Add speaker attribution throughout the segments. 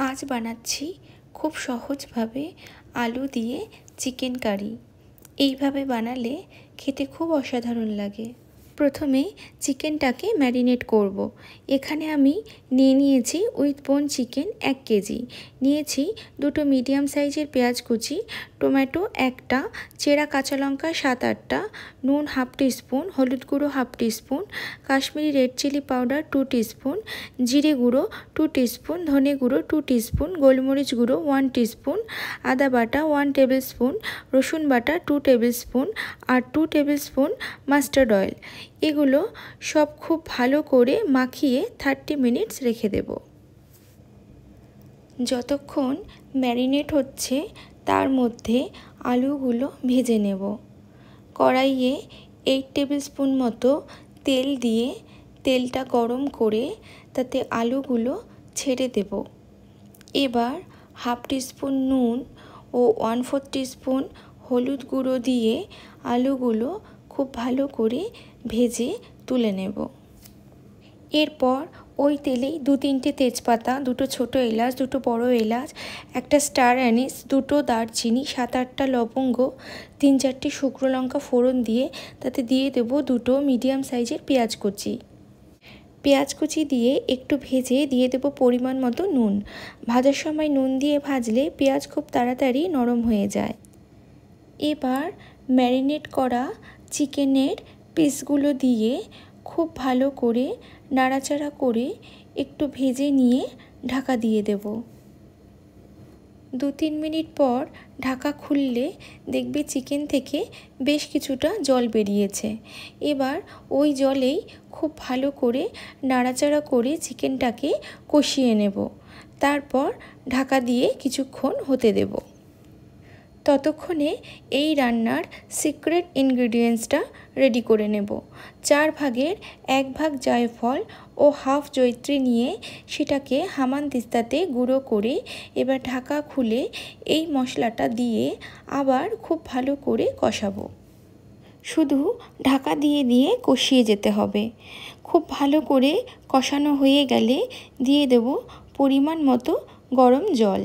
Speaker 1: আজ বানাচ্ছি খুব সহজভাবে আলু দিয়ে চিকেন কারি। এইভাবে বানালে খেতে খুব অসাধারণ লাগে। প্রথমে চিকেনটাকে ম্যারিনেট করব। এখানে আমি নিয়েছি উইথ বোন চিকেন 1 কেজি, নিয়েছি 2টো মিডিয়াম সাইজের পেঁয়াজ কুচি, টমেটো 1টা, চেরা কাঁচা লঙ্কা 7-8টা, নুন 1/2 টিস্পুন, হলুদ গুঁড়ো 1/2 teaspoon, Kashmiri red chilli powder 2 teaspoon, জিরে গুঁড়ো 2 টিস্পুন, ধনে গুঁড়ো 2 টিস্পুন, গোলমরিচ গুঁড়ো 1 টিস্পুন, আদা বাটা 1 টেবিল স্পুন, রসুন বাটা 2 টেবিল স্পুন আর 2 টেবিল স্পুন মাস্টার্ড অয়েল। এগুলো সব খুব ভালো করে মাখিয়ে 30 মিনিটস রেখে দেব। যতক্ষণ ম্যারিনেট হচ্ছে তার মধ্যে আলুগুলো ভেজে নেব। কড়াইয়ে 8 টেবিল স্পুন মতো তেল দিয়ে তেলটা গরম করে তাতে আলুগুলো ছেড়ে দেব। এবার 1/2 টিস্পুন নুন ও 1/4 টিস্পুন হলুদ গুঁড়ো দিয়ে আলুগুলো খুব ভালো করে ভেজে তুলে নেব। এরপর ওই তেলেই 2-3টে তেজপাতা, 2টো ছোটো এলাচ, 2টো বড় এলাচ, 1টা স্টার অ্যানিস, 2টো দারচিনি, 7-8টা লবঙ্গ, 3-4টে শুকনো লঙ্কা ফোড়ন দিয়ে তাতে দিয়ে দেব 2টো মিডিয়াম সাইজের পেঁয়াজ কুচি। পেঁয়াজ কুচি দিয়ে একটু ভেজে দিয়ে দেব পরিমাণ মতো নুন। ভাজার সময় নুন দিয়ে ভাজলে পেঁয়াজ খুব তাড়াতাড়ি নরম হয়ে যায়। এবার ম্যারিনেট করা চিকেনের পিসগুলো দিয়ে খুব ভালো করে নাড়াচাড়া করে একটু ভেজে নিয়ে ঢাকা দিয়ে দেব। 2-3 মিনিট পর ঢাকা খুললে দেখবে চিকেন থেকে বেশ কিছুটা জল বেরিয়েছে। এবার ওই জলেই খুব ভালো করে নাড়াচাড়া করে চিকেনটাকে কষিয়ে নেব। তারপর ঢাকা দিয়ে কিছুক্ষণ হতে দেব। ততক্ষণে এই রান্নার সিক্রেট ইনগ্রিডিয়েন্টসটা রেডি করে নেব। 4 ভাগের 1 ভাগ জায়ফল ও হাফ জয়িত্রী নিয়ে সেটাকে হামানদিস্তাতে গুঁড়ো করে এবার ঢাকা খুলে এই মশলাটা দিয়ে আবার খুব ভালো করে কষাবো। শুধু ঢাকা দিয়ে কষিয়ে যেতে হবে। খুব ভালো করে কষানো হয়ে গেলে দিয়ে দেব পরিমাণ মতো গরম জল।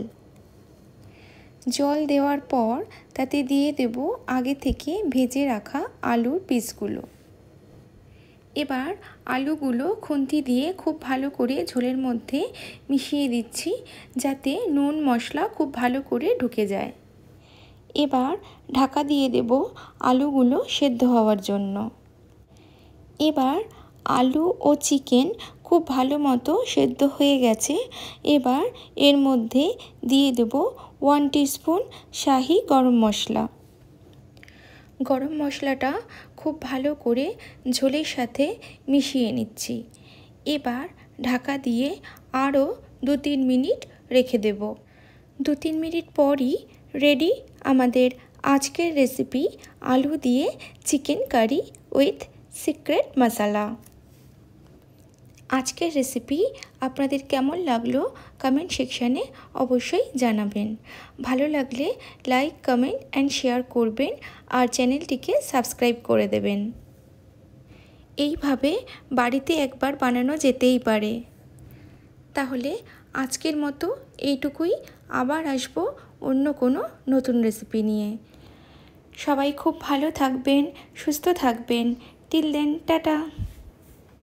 Speaker 1: জল দেওয়ার পর তাতে দিয়ে দেব আগে থেকে ভেজে রাখা আলুর পিসগুলো। এবার আলুগুলো খুন্তি দিয়ে খুব ভালো করে ঝোলের মধ্যে মিশিয়ে দিচ্ছি যাতে নুন মশলা খুব ভালো করে ঢুকে যায়। এবার ঢাকা দিয়ে দেব আলুগুলো সেদ্ধ হওয়ার জন্য। এবার আলু ও চিকেন খুব ভালো মতো সেদ্ধ হয়ে গেছে। এবার এর মধ্যে দিয়ে দেব 1 টিস্পুন শাহি গরম মশলা। গরম মশলাটা খুব ভালো করে ঝোলের সাথে মিশিয়ে নিচ্ছি। এবার ঢাকা দিয়ে আরও 2-3 মিনিট রেখে দেব। 2-3 মিনিট পরই রেডি আমাদের আজকের রেসিপি আলু দিয়ে চিকেন কারি উইথ সিক্রেট মশলা। আজকের রেসিপি আপনাদের কেমন লাগলো কমেন্ট সেকশানে অবশ্যই জানাবেন। ভালো লাগলে লাইক, কমেন্ট অ্যান্ড শেয়ার করবেন আর চ্যানেলটিকে সাবস্ক্রাইব করে দেবেন। এইভাবে বাড়িতে একবার বানানো যেতেই পারে। তাহলে আজকের মতো এইটুকুই, আবার আসবো অন্য কোনো নতুন রেসিপি নিয়ে। সবাই খুব ভালো থাকবেন, সুস্থ থাকবেন। Till then, tata.